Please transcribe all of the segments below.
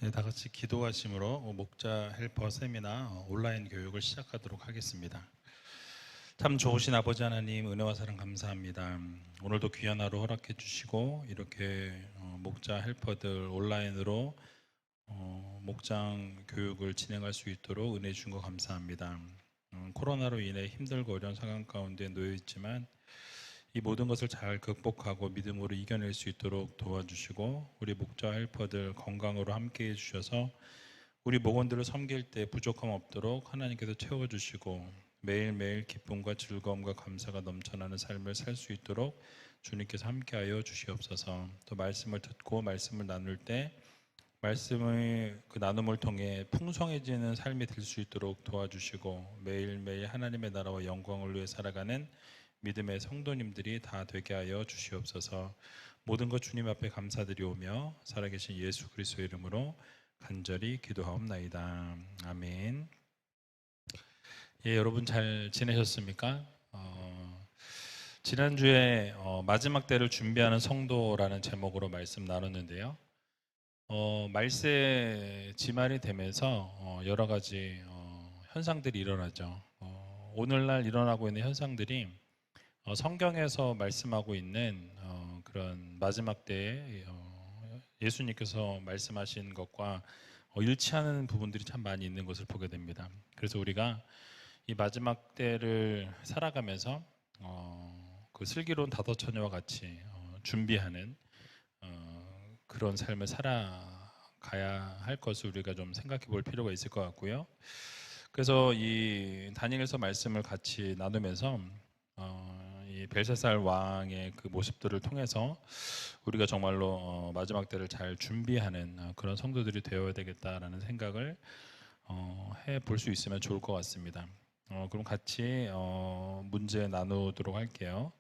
네, 다 같이 기도하심으로 목자 헬퍼 세미나 온라인 교육을 시작하도록 하겠습니다. 참 좋으신 아버지 하나님, 은혜와 사랑 감사합니다. 오늘도 귀한 하루 허락해 주시고 이렇게 목자 헬퍼들 온라인으로 목장 교육을 진행할 수 있도록 은혜 주신 거 감사합니다. 코로나로 인해 힘들고 어려운 상황 가운데 놓여 있지만 이 모든 것을 잘 극복하고 믿음으로 이겨낼 수 있도록 도와주시고, 우리 목자 헬퍼들 건강으로 함께 해주셔서 우리 목원들을 섬길 때 부족함 없도록 하나님께서 채워주시고, 매일매일 기쁨과 즐거움과 감사가 넘쳐나는 삶을 살 수 있도록 주님께서 함께하여 주시옵소서. 또 말씀을 듣고 말씀을 나눌 때 말씀의 그 나눔을 통해 풍성해지는 삶이 될 수 있도록 도와주시고, 매일매일 하나님의 나라와 영광을 위해 살아가는 믿음의 성도님들이 다 되게 하여 주시옵소서. 모든 것 주님 앞에 감사드리오며 살아계신 예수 그리스도의 이름으로 간절히 기도하옵나이다. 아멘. 예, 여러분 잘 지내셨습니까? 지난주에 마지막 때를 준비하는 성도라는 제목으로 말씀 나눴는데요. 말세 지말이 되면서 여러 가지 현상들이 일어나죠. 오늘날 일어나고 있는 현상들이 성경에서 말씀하고 있는 그런 마지막 때에 예수님께서 말씀하신 것과 일치하는 부분들이 참 많이 있는 것을 보게 됩니다. 그래서 우리가 이 마지막 때를 살아가면서 그 슬기로운 다도처녀와 같이 준비하는 그런 삶을 살아가야 할 것을 우리가 좀 생각해 볼 필요가 있을 것 같고요. 그래서 이 다니엘서 말씀을 같이 나누면서 이 벨사살 왕의 그 모습들을 통해서 우리가 정말로 마지막 때를 잘 준비하는 그런 성도들이 되어야 되겠다라는 생각을 해 볼 수 있으면 좋을 것 같습니다. 그럼 같이 문제 나누도록 할게요.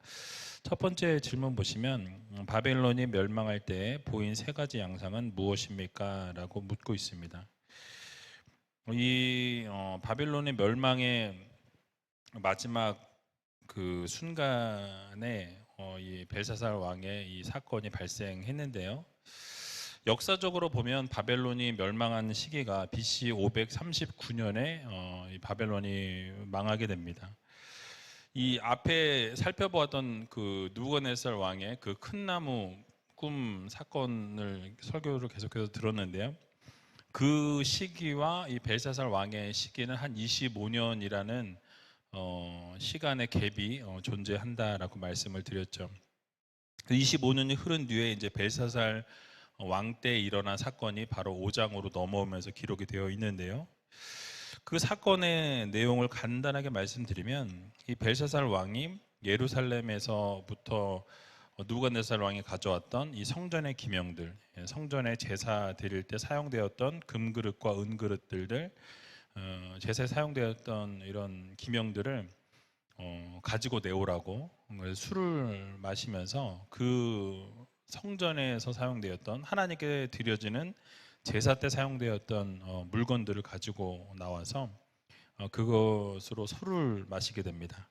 첫 번째 질문 보시면 바벨론이 멸망할 때 보인 세 가지 양상은 무엇입니까? 라고 묻고 있습니다. 이 바벨론의 멸망의 마지막 그 순간에 이 벨사살 왕의 이 사건이 발생했는데요. 역사적으로 보면 바벨론이 멸망한 시기가 BC 539년에 이 바벨론이 망하게 됩니다. 이 앞에 살펴보았던 그 누부갓네살 왕의 그 큰 나무 꿈 사건을 설교를 계속해서 들었는데요. 그 시기와 이 벨사살 왕의 시기는 한 25년이라는 시간의 갭이 존재한다라고 말씀을 드렸죠. 25년이 흐른 뒤에 이제 벨사살 왕 때 일어난 사건이 바로 5장으로 넘어오면서 기록이 되어 있는데요. 그 사건의 내용을 간단하게 말씀드리면 이 벨사살 왕이 예루살렘에서부터 누부갓네살 왕이 가져왔던 이 성전의 기명들, 성전에 제사 드릴 때 사용되었던 금그릇과 은그릇들을 제사에 사용되었던 이런 기명들을 가지고 내오라고 술을 마시면서 그 성전에서 사용되었던 하나님께 드려지는 제사 때 사용되었던 물건들을 가지고 나와서 그것으로 술을 마시게 됩니다.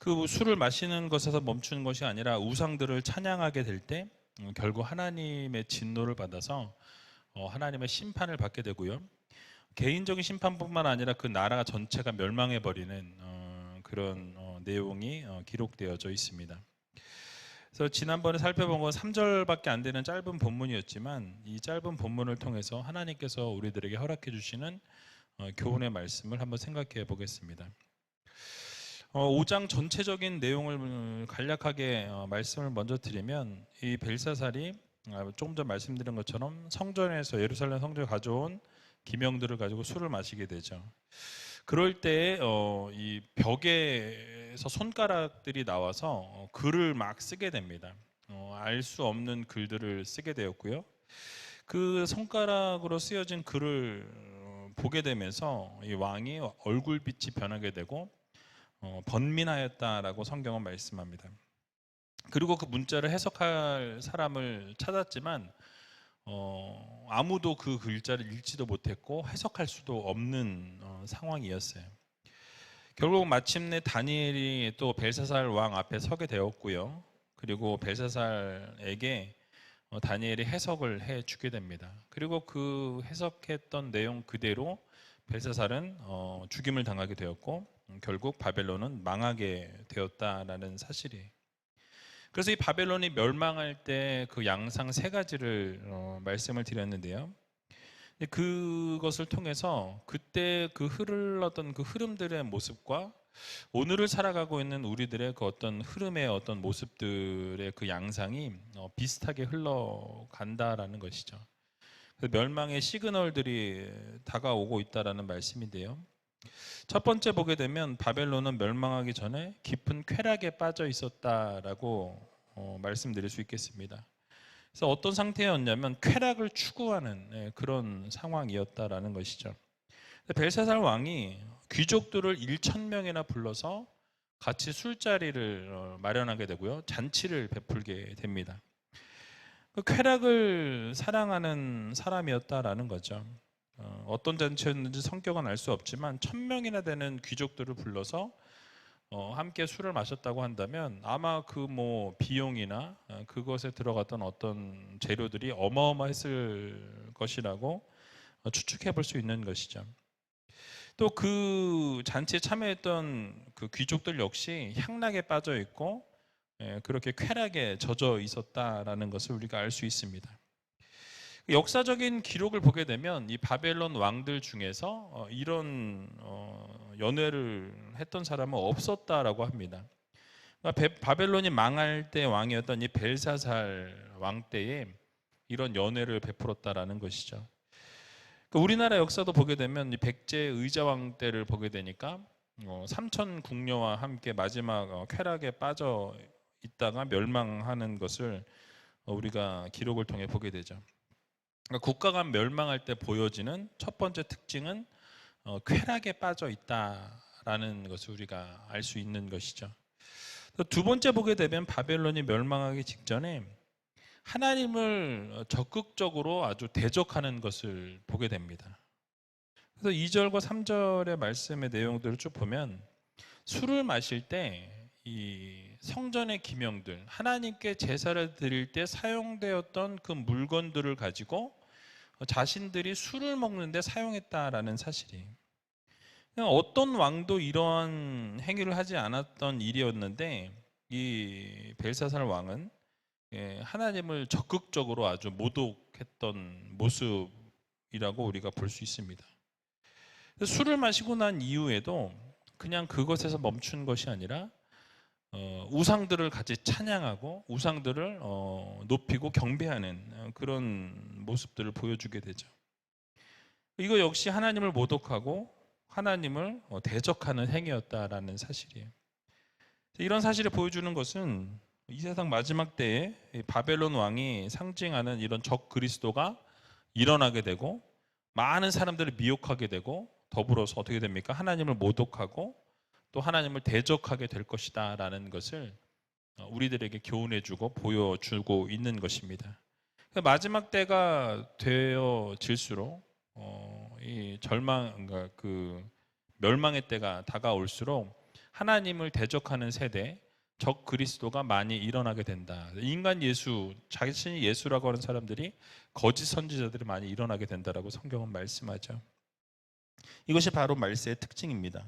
그 술을 마시는 것에서 멈추는 것이 아니라 우상들을 찬양하게 될 때 결국 하나님의 진노를 받아서 하나님의 심판을 받게 되고요. 개인적인 심판뿐만 아니라 그 나라가 전체가 멸망해버리는 그런 내용이 기록되어져 있습니다. 그래서 지난번에 살펴본 건 3절밖에 안 되는 짧은 본문이었지만 이 짧은 본문을 통해서 하나님께서 우리들에게 허락해 주시는 교훈의 말씀을 한번 생각해 보겠습니다. 5장 전체적인 내용을 간략하게 말씀을 먼저 드리면 이 벨사살이 조금 전 말씀드린 것처럼 성전에서 예루살렘 성전에 가져온 기명들을 가지고 술을 마시게 되죠. 그럴 때 이 벽에서 손가락들이 나와서 글을 막 쓰게 됩니다. 알 수 없는 글들을 쓰게 되었고요. 그 손가락으로 쓰여진 글을 보게 되면서 이 왕이 얼굴빛이 변하게 되고 번민하였다라고 성경은 말씀합니다. 그리고 그 문자를 해석할 사람을 찾았지만 아무도 그 글자를 읽지도 못했고 해석할 수도 없는 상황이었어요. 결국 마침내 다니엘이 또 벨사살 왕 앞에 서게 되었고요. 그리고 벨사살에게 다니엘이 해석을 해주게 됩니다. 그리고 그 해석했던 내용 그대로 벨사살은 죽임을 당하게 되었고 결국 바벨론은 망하게 되었다라는 사실이에요. 그래서 이 바벨론이 멸망할 때 그 양상 세 가지를 말씀을 드렸는데요. 그것을 통해서 그때 그 흘렀던 그 흐름들의 모습과 오늘을 살아가고 있는 우리들의 그 어떤 흐름의 어떤 모습들의 그 양상이 비슷하게 흘러간다라는 것이죠. 멸망의 시그널들이 다가오고 있다라는 말씀인데요. 첫 번째 보게 되면 바벨론은 멸망하기 전에 깊은 쾌락에 빠져 있었다라고 말씀드릴 수 있겠습니다. 그래서 어떤 상태였냐면 쾌락을 추구하는 그런 상황이었다라는 것이죠. 벨사살 왕이 귀족들을 1,000명이나 불러서 같이 술자리를 마련하게 되고요. 잔치를 베풀게 됩니다. 그 쾌락을 사랑하는 사람이었다라는 거죠. 어떤 잔치였는지 성격은 알 수 없지만 1,000명이나 되는 귀족들을 불러서 함께 술을 마셨다고 한다면 아마 그 뭐 비용이나 그것에 들어갔던 어떤 재료들이 어마어마했을 것이라고 추측해 볼 수 있는 것이죠. 또 그 잔치에 참여했던 그 귀족들 역시 향락에 빠져 있고 그렇게 쾌락에 젖어 있었다라는 것을 우리가 알 수 있습니다. 역사적인 기록을 보게 되면 이 바벨론 왕들 중에서 이런 연회를 했던 사람은 없었다라고 합니다. 그러니까 바벨론이 망할 때 왕이었던 이 벨사살 왕 때에 이런 연회를 베풀었다라는 것이죠. 우리나라 역사도 보게 되면 이 백제 의자왕 때를 보게 되니까 삼천 궁녀와 함께 마지막 쾌락에 빠져 있다가 멸망하는 것을 우리가 기록을 통해 보게 되죠. 그러니까 국가가 멸망할 때 보여지는 첫 번째 특징은 쾌락에 빠져 있다라는 것을 우리가 알 수 있는 것이죠. 두 번째 보게 되면 바벨론이 멸망하기 직전에 하나님을 적극적으로 아주 대적하는 것을 보게 됩니다. 그래서 2절과 3절의 말씀의 내용들을 쭉 보면 술을 마실 때 이 성전의 기명들, 하나님께 제사를 드릴 때 사용되었던 그 물건들을 가지고 자신들이 술을 먹는데 사용했다라는 사실이 어떤 왕도 이러한 행위를 하지 않았던 일이었는데 이 벨사살 왕은 하나님을 적극적으로 아주 모독했던 모습이라고 우리가 볼 수 있습니다. 술을 마시고 난 이후에도 그냥 그것에서 멈춘 것이 아니라 우상들을 같이 찬양하고 우상들을 높이고 경배하는 그런 모습들을 보여주게 되죠. 이거 역시 하나님을 모독하고 하나님을 대적하는 행위였다라는 사실이에요. 이런 사실을 보여주는 것은 이 세상 마지막 때에 바벨론 왕이 상징하는 이런 적 그리스도가 일어나게 되고 많은 사람들을 미혹하게 되고 더불어서 어떻게 됩니까? 하나님을 모독하고 또 하나님을 대적하게 될 것이다 라는 것을 우리들에게 교훈해주고 보여주고 있는 것입니다. 마지막 때가 되어질수록 이 그러니까 그 멸망의 때가 다가올수록 하나님을 대적하는 세대, 적 그리스도가 많이 일어나게 된다. 인간 예수, 자신이 예수라고 하는 사람들이 거짓 선지자들이 많이 일어나게 된다라고 성경은 말씀하죠. 이것이 바로 말세의 특징입니다.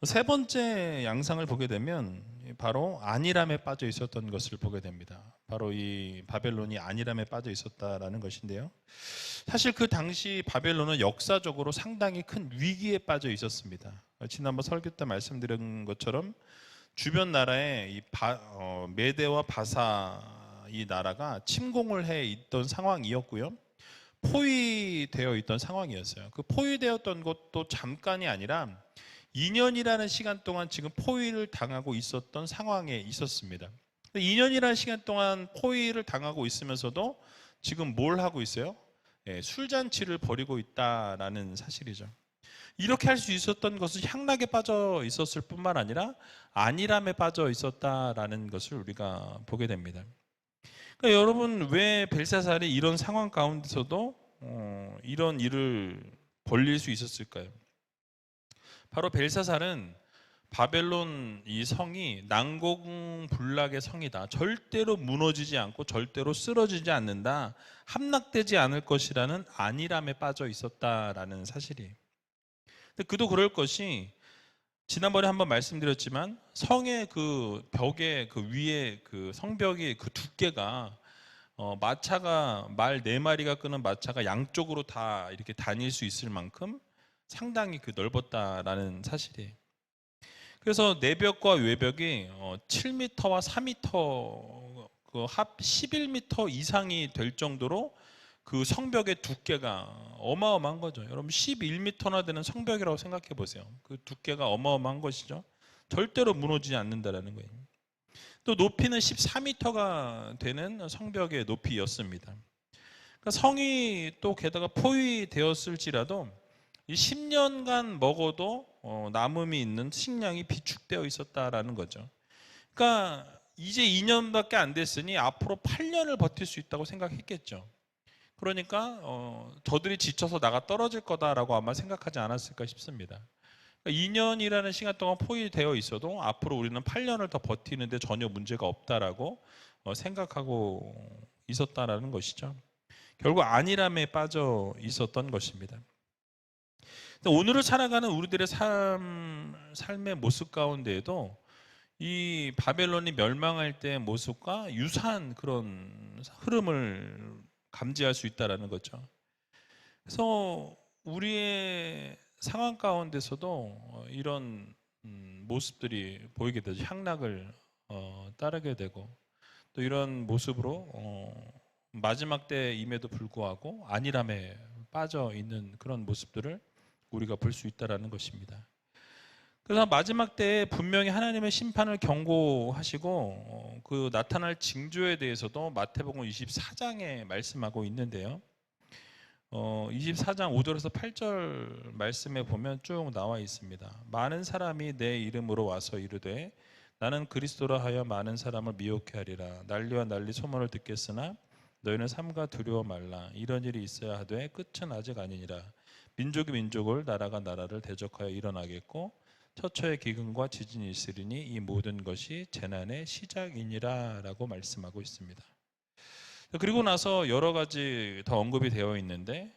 세 번째 양상을 보게 되면 바로 안일함에 빠져 있었던 것을 보게 됩니다. 바로 이 바벨론이 안일함에 빠져 있었다라는 것인데요. 사실 그 당시 바벨론은 역사적으로 상당히 큰 위기에 빠져 있었습니다. 지난번 설교 때 말씀드린 것처럼 주변 나라에 이 메대와 바사 이 나라가 침공을 해 있던 상황이었고요. 포위되어 있던 상황이었어요. 그 포위되었던 것도 잠깐이 아니라 2년이라는 시간 동안 지금 포위를 당하고 있었던 상황에 있었습니다. 2년이라는 시간 동안 포위를 당하고 있으면서도 지금 뭘 하고 있어요? 술잔치를 벌이고 있다라는 사실이죠. 이렇게 할 수 있었던 것은 향락에 빠져 있었을 뿐만 아니라 안일함에 빠져 있었다라는 것을 우리가 보게 됩니다. 그러니까 여러분, 왜 벨사살이 이런 상황 가운데서도 이런 일을 벌릴 수 있었을까요? 바로 벨사살은 바벨론 이 성이 난공불락의 성이다. 절대로 무너지지 않고 절대로 쓰러지지 않는다. 함락되지 않을 것이라는 안일함에 빠져 있었다라는 사실이에요. 근데 그도 그럴 것이 지난번에 한번 말씀드렸지만 성의 그 벽의 그 위에 그 성벽의 그 두께가 마차가 말 4마리가 끄는 마차가 양쪽으로 다 이렇게 다닐 수 있을 만큼 상당히 그 넓었다라는 사실이에요. 그래서 내벽과 외벽이 7m와 4m 그 합 11m 이상이 될 정도로 그 성벽의 두께가 어마어마한 거죠. 여러분 11m나 되는 성벽이라고 생각해 보세요. 그 두께가 어마어마한 것이죠. 절대로 무너지지 않는다라는 거예요. 또 높이는 14m가 되는 성벽의 높이였습니다. 그러니까 성이 또 게다가 포위되었을지라도 이 10년간 먹어도 남음이 있는 식량이 비축되어 있었다라는 거죠. 그러니까 이제 2년밖에 안 됐으니 앞으로 8년을 버틸 수 있다고 생각했겠죠. 그러니까 저들이 지쳐서 나가 떨어질 거다라고 아마 생각하지 않았을까 싶습니다. 그러니까 2년이라는 시간 동안 포위되어 있어도 앞으로 우리는 8년을 더 버티는데 전혀 문제가 없다라고 생각하고 있었다라는 것이죠. 결국 안일함에 빠져 있었던 것입니다. 오늘을 살아가는 우리들의 삶의 모습 가운데에도 이 바벨론이 멸망할 때의 모습과 유사한 그런 흐름을 감지할 수 있다라는 거죠. 그래서 우리의 상황 가운데서도 이런 모습들이 보이게 되죠. 향락을 따르게 되고 또 이런 모습으로 마지막 때임에도 불구하고 안일함에 빠져 있는 그런 모습들을 우리가 볼 수 있다라는 것입니다. 그래서 마지막 때에 분명히 하나님의 심판을 경고하시고 그 나타날 징조에 대해서도 마태복음 24장에 말씀하고 있는데요. 24장 5절에서 8절 말씀에 보면 쭉 나와 있습니다. 많은 사람이 내 이름으로 와서 이르되 나는 그리스도라 하여 많은 사람을 미혹해 하리라. 난리와 난리 소문을 듣겠으나 너희는 삼가 두려워 말라. 이런 일이 있어야 하되 끝은 아직 아니니라. 민족이 민족을 나라가 나라를 대적하여 일어나겠고 처처의 기근과 지진이 있으리니 이 모든 것이 재난의 시작이니라 라고 말씀하고 있습니다. 그리고 나서 여러 가지 더 언급이 되어 있는데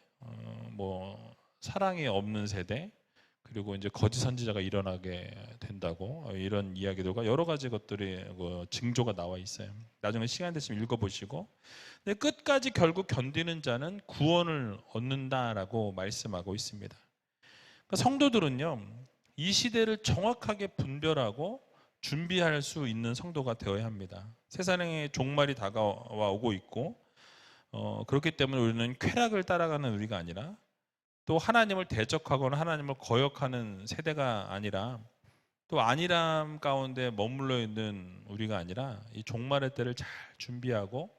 뭐 사랑이 없는 세대 그리고 이제 거짓 선지자가 일어나게 된다고 이런 이야기들과 여러 가지 것들이 징조가 나와 있어요. 나중에 시간 되시면 읽어보시고 근데 끝까지 결국 견디는 자는 구원을 얻는다라고 말씀하고 있습니다. 그러니까 성도들은요 이 시대를 정확하게 분별하고 준비할 수 있는 성도가 되어야 합니다. 세상의 종말이 다가와 오고 있고 그렇기 때문에 우리는 쾌락을 따라가는 우리가 아니라 또 하나님을 대적하거나 하나님을 거역하는 세대가 아니라 또 안일함 가운데 머물러 있는 우리가 아니라 이 종말의 때를 잘 준비하고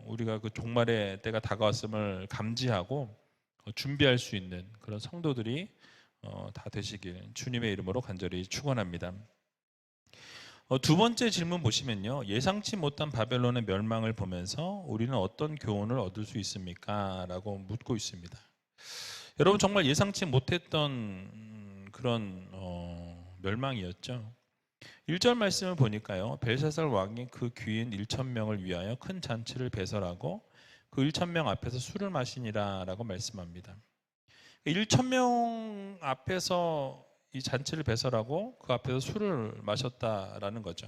우리가 그 종말의 때가 다가왔음을 감지하고 준비할 수 있는 그런 성도들이 다 되시길 주님의 이름으로 간절히 축원합니다. 두 번째 질문 보시면요. 예상치 못한 바벨론의 멸망을 보면서 우리는 어떤 교훈을 얻을 수 있습니까? 라고 묻고 있습니다. 여러분 정말 예상치 못했던 그런 멸망이었죠. 1절 말씀을 보니까요. 벨사살 왕이 그 귀인 1,000명을 위하여 큰 잔치를 배설하고 그 1,000명 앞에서 술을 마시니라 라고 말씀합니다. 1,000명 앞에서 이 잔치를 배설하고 그 앞에서 술을 마셨다라는 거죠.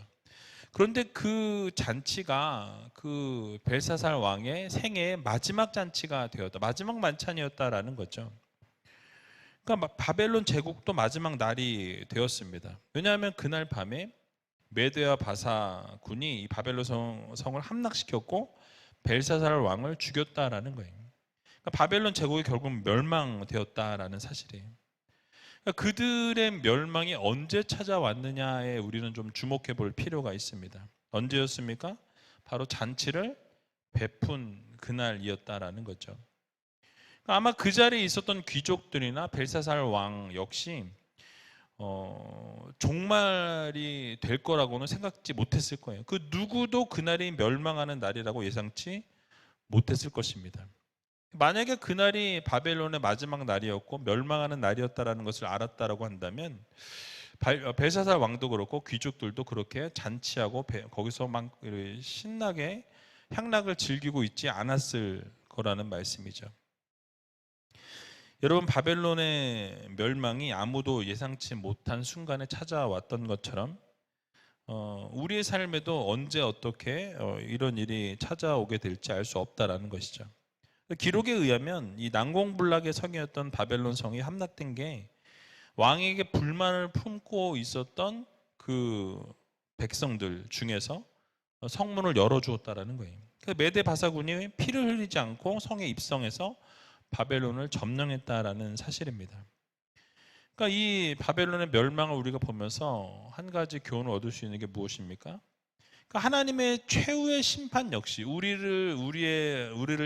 그런데 그 잔치가 그 벨사살 왕의 생애의 마지막 잔치가 되었다. 마지막 만찬이었다라는 거죠. 그러니까 바벨론 제국도 마지막 날이 되었습니다. 왜냐하면 그날 밤에 메대와 바사군이 이 바벨론 성을 함락시켰고 벨사살 왕을 죽였다라는 거예요. 그러니까 바벨론 제국이 결국 멸망되었다라는 사실이에요. 그러니까 그들의 멸망이 언제 찾아왔느냐에 우리는 좀 주목해 볼 필요가 있습니다. 언제였습니까? 바로 잔치를 베푼 그날이었다라는 거죠. 아마 그 자리에 있었던 귀족들이나 벨사살 왕 역시 종말이 될 거라고는 생각지 못했을 거예요. 그 누구도 그날이 멸망하는 날이라고 예상치 못했을 것입니다. 만약에 그날이 바벨론의 마지막 날이었고 멸망하는 날이었다라는 것을 알았다라고 한다면 벨사살 왕도 그렇고 귀족들도 그렇게 잔치하고 거기서 막 신나게 향락을 즐기고 있지 않았을 거라는 말씀이죠. 여러분, 바벨론의 멸망이 아무도 예상치 못한 순간에 찾아왔던 것처럼 우리의 삶에도 언제 어떻게 이런 일이 찾아오게 될지 알 수 없다라는 것이죠. 기록에 의하면 이 난공불락의 성이었던 바벨론 성이 함락된 게 왕에게 불만을 품고 있었던 그 백성들 중에서 성문을 열어주었다라는 거예요. 메대 바사군이 피를 흘리지 않고 성에 입성해서 바벨론을 점령했다라는 사실입니다. 그러니까 이 바벨론의 멸망을 우리가 보면서 한 가지 교훈을 얻을 수 있는 게 무엇입니까? 그러니까 하나님의 최후의 심판 역시 우리를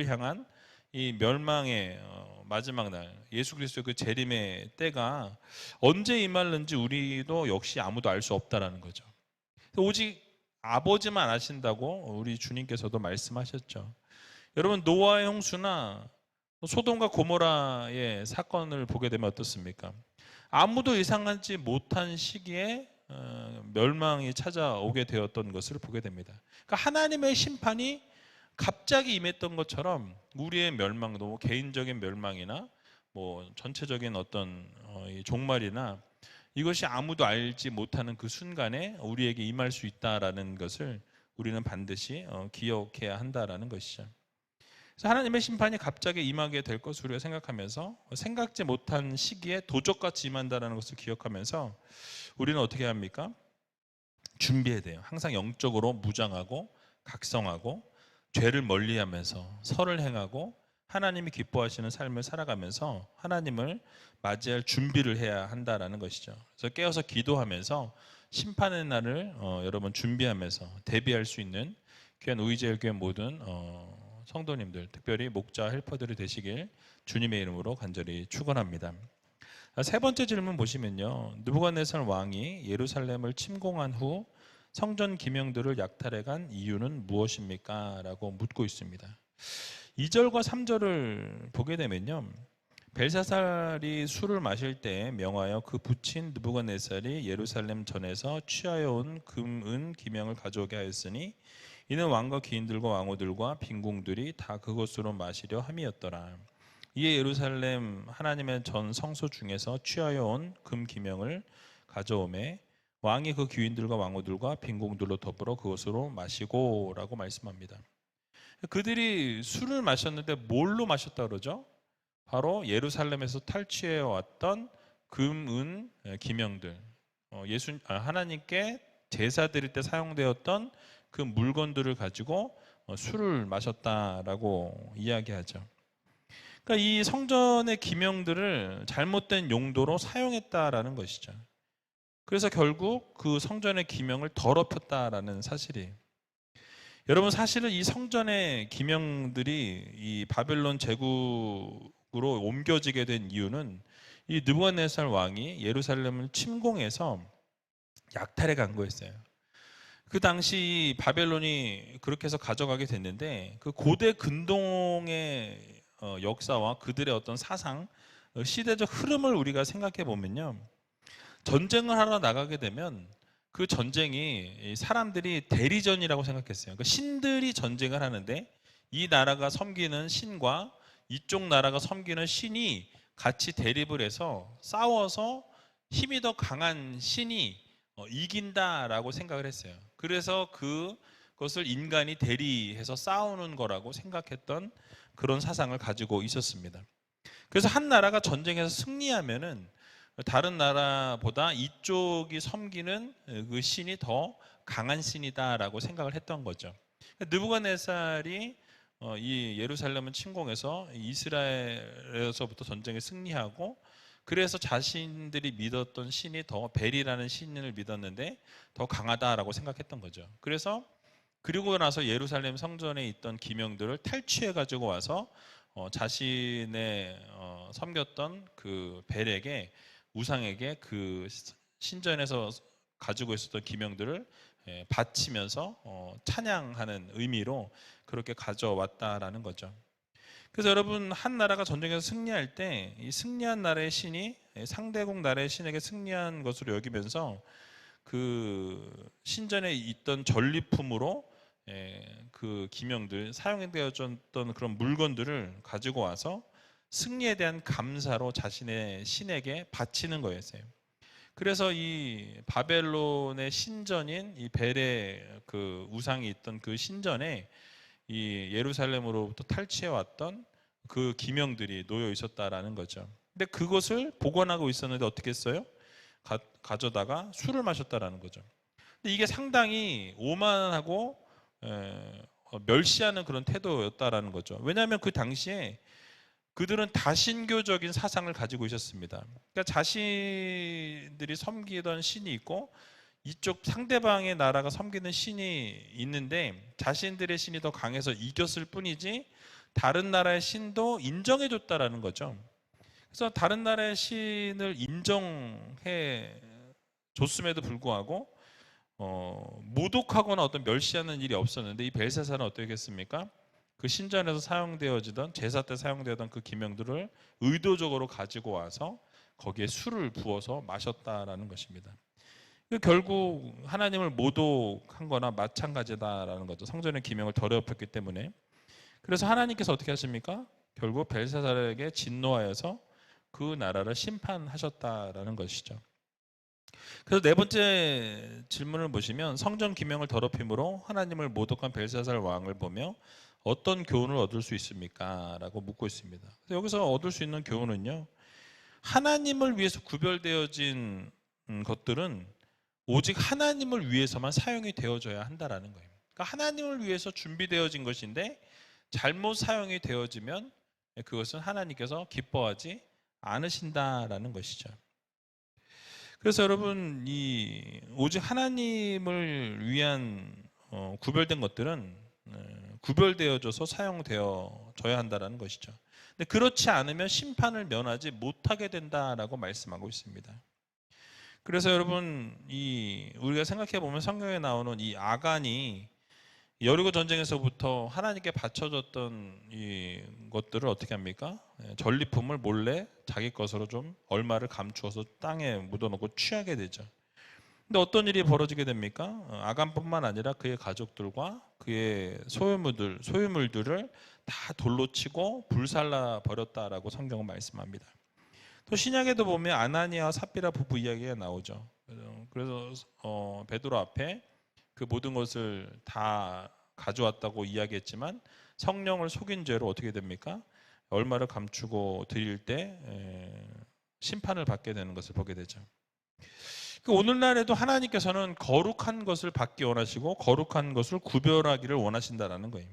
향한 이 멸망의 마지막 날, 예수 그리스도의 그 재림의 때가 언제 임할는지 우리도 역시 아무도 알 수 없다라는 거죠. 오직 아버지만 아신다고 우리 주님께서도 말씀하셨죠. 여러분, 노아의 홍수나 소돔과 고모라의 사건을 보게 되면 어떻습니까? 아무도 예상하지 못한 시기에 멸망이 찾아오게 되었던 것을 보게 됩니다. 그러니까 하나님의 심판이 갑자기 임했던 것처럼 우리의 멸망도 개인적인 멸망이나 뭐 전체적인 어떤 종말이나 이것이 아무도 알지 못하는 그 순간에 우리에게 임할 수 있다라는 것을 우리는 반드시 기억해야 한다라는 것이죠. 그래서 하나님의 심판이 갑자기 임하게 될 것을 우리가 생각하면서 생각지 못한 시기에 도적같이 임한다라는 것을 기억하면서 우리는 어떻게 합니까? 준비해야 돼요. 항상 영적으로 무장하고 각성하고 죄를 멀리하면서 선을 행하고 하나님이 기뻐하시는 삶을 살아가면서 하나님을 맞이할 준비를 해야 한다라는 것이죠. 그래서 깨어서 기도하면서 심판의 날을 여러분 준비하면서 대비할 수 있는 귀한 우이제일교회 모든 성도님들, 특별히 목자 헬퍼들이 되시길 주님의 이름으로 간절히 축원합니다. 세 번째 질문 보시면요, 느부갓네살 왕이 예루살렘을 침공한 후 성전 기명들을 약탈해 간 이유는 무엇입니까? 라고 묻고 있습니다. 2절과 3절을 보게 되면요, 벨사살이 술을 마실 때 명하여 그 부친 느부갓네살이 예루살렘 전에서 취하여 온 금, 은, 기명을 가져오게 하였으니 이는 왕과 귀인들과 왕후들과 빈궁들이 다 그것으로 마시려 함이었더라. 이에 예루살렘 하나님의 전 성소 중에서 취하여 온 금 기명을 가져오매 왕이 그 귀인들과 왕후들과 빈궁들로 더불어 그것으로 마시고라고 말씀합니다. 그들이 술을 마셨는데 뭘로 마셨다 그러죠? 바로 예루살렘에서 탈취해 왔던 금, 은, 기명들, 하나님께 제사 드릴 때 사용되었던 그 물건들을 가지고 술을 마셨다라고 이야기하죠. 그러니까 이 성전의 기명들을 잘못된 용도로 사용했다라는 것이죠. 그래서 결국 그 성전의 기명을 더럽혔다라는 사실이에요. 여러분, 사실은 이 성전의 기명들이 이 바벨론 제국으로 옮겨지게 된 이유는 이 느부갓네살 왕이 예루살렘을 침공해서 약탈해 간 거였어요. 그 당시 바벨론이 그렇게 해서 가져가게 됐는데 그 고대 근동의 역사와 그들의 어떤 사상, 시대적 흐름을 우리가 생각해 보면요, 전쟁을 하러 나가게 되면 그 전쟁이 사람들이 대리전이라고 생각했어요. 그러니까 신들이 전쟁을 하는데 이 나라가 섬기는 신과 이쪽 나라가 섬기는 신이 같이 대립을 해서 싸워서 힘이 더 강한 신이 이긴다라고 생각을 했어요. 그래서 그것을 인간이 대리해서 싸우는 거라고 생각했던 그런 사상을 가지고 있었습니다. 그래서 한 나라가 전쟁에서 승리하면은 다른 나라보다 이쪽이 섬기는 그 신이 더 강한 신이다라고 생각을 했던 거죠. 느부갓네살이 이 예루살렘을 침공해서 이스라엘에서부터 전쟁에 승리하고 그래서 자신들이 믿었던 신이 더 벨이라는 신을 믿었는데 더 강하다라고 생각했던 거죠. 그래서 그리고 나서 예루살렘 성전에 있던 기명들을 탈취해 가지고 와서 자신의 섬겼던 그 벨에게, 우상에게 그 신전에서 가지고 있었던 기명들을 바치면서 찬양하는 의미로 그렇게 가져왔다라는 거죠. 그래서 여러분, 한 나라가 전쟁에서 승리할 때 이 승리한 나라의 신이 상대국 나라의 신에게 승리한 것으로 여기면서 그 신전에 있던 전리품으로 그 기명들, 사용되었던 그런 물건들을 가지고 와서 승리에 대한 감사로 자신의 신에게 바치는 거였어요. 그래서 이 바벨론의 신전인 이 벨의 그 우상이 있던 그 신전에 이 예루살렘으로부터 탈취해 왔던 그 기명들이 놓여 있었다라는 거죠. 근데 그것을 복원하고 있었는데 어떻게 했어요? 가져다가 술을 마셨다라는 거죠. 근데 이게 상당히 오만하고 멸시하는 그런 태도였다라는 거죠. 왜냐하면 그 당시에 그들은 다신교적인 사상을 가지고 있었습니다. 그러니까 자신들이 섬기던 신이 있고 이쪽 상대방의 나라가 섬기는 신이 있는데 자신들의 신이 더 강해서 이겼을 뿐이지 다른 나라의 신도 인정해줬다라는 거죠. 그래서 다른 나라의 신을 인정해 줬음에도 불구하고 모독하거나 어떤 멸시하는 일이 없었는데 이 벨사살은 어떻게 했습니까? 그 신전에서 사용되어지던 제사 때 사용되었던 그 기명들을 의도적으로 가지고 와서 거기에 술을 부어서 마셨다라는 것입니다. 결국 하나님을 모독한 거나 마찬가지다라는 거죠. 성전의 기명을 더럽혔기 때문에. 그래서 하나님께서 어떻게 하십니까? 결국 벨사살에게 진노하여서 그 나라를 심판하셨다라는 것이죠. 그래서 네 번째 질문을 보시면 성전 기명을 더럽힘으로 하나님을 모독한 벨사살 왕을 보며 어떤 교훈을 얻을 수 있습니까? 라고 묻고 있습니다. 여기서 얻을 수 있는 교훈은요, 하나님을 위해서 구별되어진 것들은 오직 하나님을 위해서만 사용이 되어져야 한다라는 거예요. 그러니까 하나님을 위해서 준비되어진 것인데 잘못 사용이 되어지면 그것은 하나님께서 기뻐하지 않으신다라는 것이죠. 그래서 여러분, 이 오직 하나님을 위한 구별된 것들은 구별되어져서 사용되어져야 한다라는 것이죠. 근데 그렇지 않으면 심판을 면하지 못하게 된다라고 말씀하고 있습니다. 그래서 여러분, 이 우리가 생각해 보면 성경에 나오는 이 아간이 여리고 전쟁에서부터 하나님께 바쳐졌던 이 것들을 어떻게 합니까? 전리품을 몰래 자기 것으로 좀 얼마를 감추어서 땅에 묻어놓고 취하게 되죠. 근데 어떤 일이 벌어지게 됩니까? 아간뿐만 아니라 그의 가족들과 그의 소유물들을 다 돌로 치고 불살라 버렸다라고 성경은 말씀합니다. 또 신약에도 보면 아나니아와 삽비라 부부 이야기가 나오죠. 그래서 베드로 앞에 그 모든 것을 다 가져왔다고 이야기했지만 성령을 속인 죄로 어떻게 됩니까? 얼마를 감추고 드릴 때 심판을 받게 되는 것을 보게 되죠. 오늘날에도 하나님께서는 거룩한 것을 받기 원하시고 거룩한 것을 구별하기를 원하신다라는 거예요.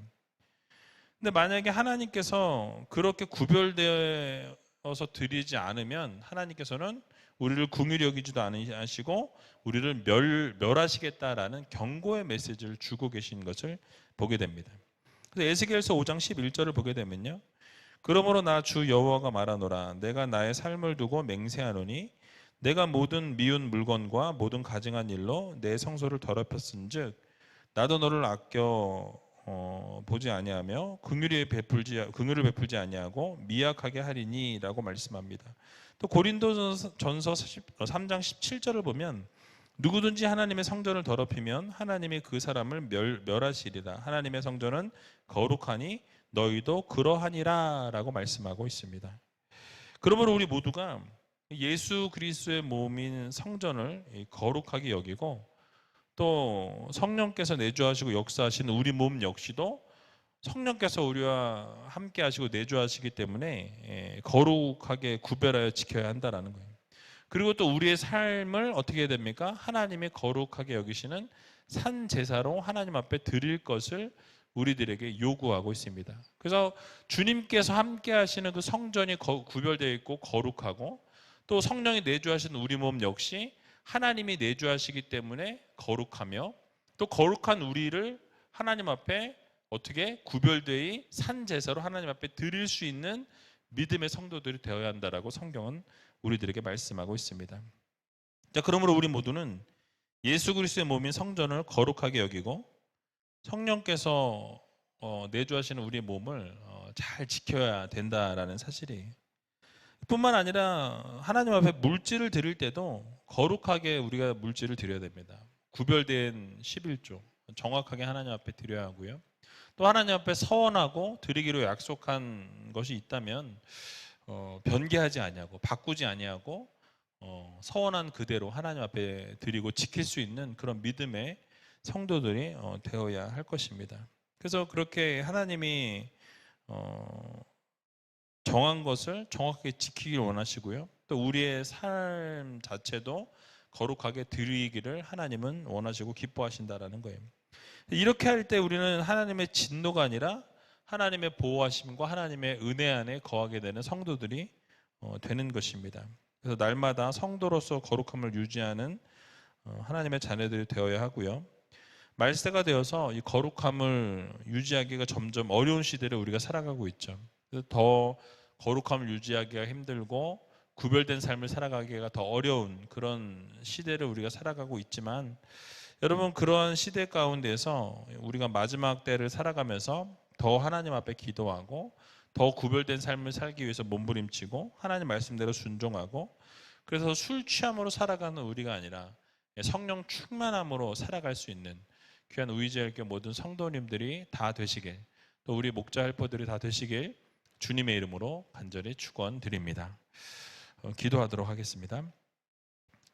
근데 만약에 하나님께서 그렇게 구별되어서 드리지 않으면 하나님께서는 우리를 긍휼히 여기지도 않으시고 우리를 멸하시겠다라는 경고의 메시지를 주고 계신 것을 보게 됩니다. 그래서 에스겔서 5장 11절을 보게 되면요. 그러므로 나 주 여호와가 말하노라 내가 나의 삶을 두고 맹세하노니 내가 모든 미운 물건과 모든 가증한 일로 내 성소를 더럽혔은즉 나도 너를 아껴 보지 아니하며 긍휼을 베풀지 아니하고 미약하게 하리니라고 말씀합니다. 또 고린도전서 3장 17절을 보면 누구든지 하나님의 성전을 더럽히면 하나님이 그 사람을 멸하시리라. 하나님의 성전은 거룩하니 너희도 그러하니라라고 말씀하고 있습니다. 그러므로 우리 모두가 예수 그리스도의 몸인 성전을 거룩하게 여기고 또 성령께서 내주하시고 역사하시는 우리 몸 역시도 성령께서 우리와 함께 하시고 내주하시기 때문에 거룩하게 구별하여 지켜야 한다라는 거예요. 그리고 또 우리의 삶을 어떻게 해야 됩니까? 하나님이 거룩하게 여기시는 산 제사로 하나님 앞에 드릴 것을 우리들에게 요구하고 있습니다. 그래서 주님께서 함께 하시는 그 성전이 구별되어 있고 거룩하고 또 성령이 내주하시는 우리 몸 역시 하나님이 내주하시기 때문에 거룩하며 또 거룩한 우리를 하나님 앞에 어떻게 구별되이 산 제사로 하나님 앞에 드릴 수 있는 믿음의 성도들이 되어야 한다라고 성경은 우리들에게 말씀하고 있습니다. 자, 그러므로 우리 모두는 예수 그리스도의 몸인 성전을 거룩하게 여기고 성령께서 내주하시는 우리의 몸을 잘 지켜야 된다라는 사실이에요. 뿐만 아니라 하나님 앞에 물질을 드릴 때도 거룩하게 우리가 물질을 드려야 됩니다. 구별된 11조 정확하게 하나님 앞에 드려야 하고요. 또 하나님 앞에 서원하고 드리기로 약속한 것이 있다면 변개하지 아니하고 바꾸지 아니하고 서원한 그대로 하나님 앞에 드리고 지킬 수 있는 그런 믿음의 성도들이 되어야 할 것입니다. 그래서 그렇게 하나님이 정한 것을 정확하게 지키길 원하시고요. 또 우리의 삶 자체도 거룩하게 드리기를 하나님은 원하시고 기뻐하신다라는 거예요. 이렇게 할 때 우리는 하나님의 진노가 아니라 하나님의 보호하심과 하나님의 은혜 안에 거하게 되는 성도들이 되는 것입니다. 그래서 날마다 성도로서 거룩함을 유지하는 하나님의 자녀들이 되어야 하고요. 말세가 되어서 이 거룩함을 유지하기가 점점 어려운 시대를 우리가 살아가고 있죠. 그래서 더 거룩함을 유지하기가 힘들고 구별된 삶을 살아가기가 더 어려운 그런 시대를 우리가 살아가고 있지만 여러분, 그러한 시대 가운데서 우리가 마지막 때를 살아가면서 더 하나님 앞에 기도하고 더 구별된 삶을 살기 위해서 몸부림치고 하나님 말씀대로 순종하고 그래서 술 취함으로 살아가는 우리가 아니라 성령 충만함으로 살아갈 수 있는 귀한 우이제일교 모든 성도님들이 다 되시길, 또 우리 목자 헬퍼들이 다 되시길 주님의 이름으로 간절히 축원드립니다. 기도하도록 하겠습니다.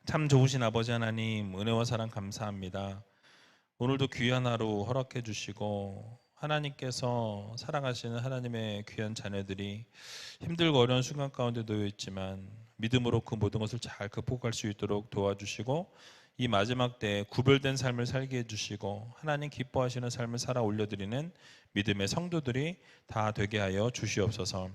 참 좋으신 아버지 하나님, 은혜와 사랑 감사합니다. 오늘도 귀한 하루 허락해 주시고 하나님께서 사랑하시는 하나님의 귀한 자녀들이 힘들고 어려운 순간 가운데 놓여 있지만 믿음으로 그 모든 것을 잘 극복할 수 있도록 도와주시고 이 마지막 때에 구별된 삶을 살게 해주시고 하나님 기뻐하시는 삶을 살아 올려드리는 믿음의 성도들이 다 되게 하여 주시옵소서.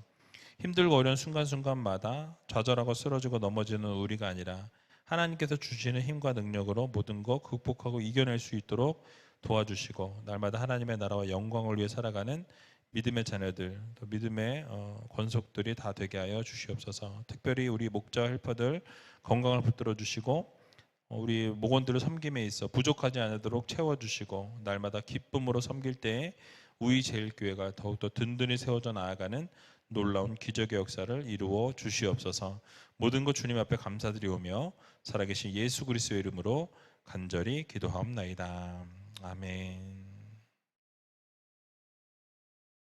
힘들고 어려운 순간순간마다 좌절하고 쓰러지고 넘어지는 우리가 아니라 하나님께서 주시는 힘과 능력으로 모든 것 극복하고 이겨낼 수 있도록 도와주시고 날마다 하나님의 나라와 영광을 위해 살아가는 믿음의 자녀들, 또 믿음의 권속들이 다 되게 하여 주시옵소서. 특별히 우리 목자 헬퍼들 건강을 붙들어 주시고 우리 목원들을 섬김에 있어 부족하지 않도록 채워주시고 날마다 기쁨으로 섬길 때에 우이제일교회가 더욱더 든든히 세워져 나아가는 놀라운 기적의 역사를 이루어 주시옵소서. 모든 것 주님 앞에 감사드리오며 살아계신 예수 그리스도의 이름으로 간절히 기도하옵나이다. 아멘.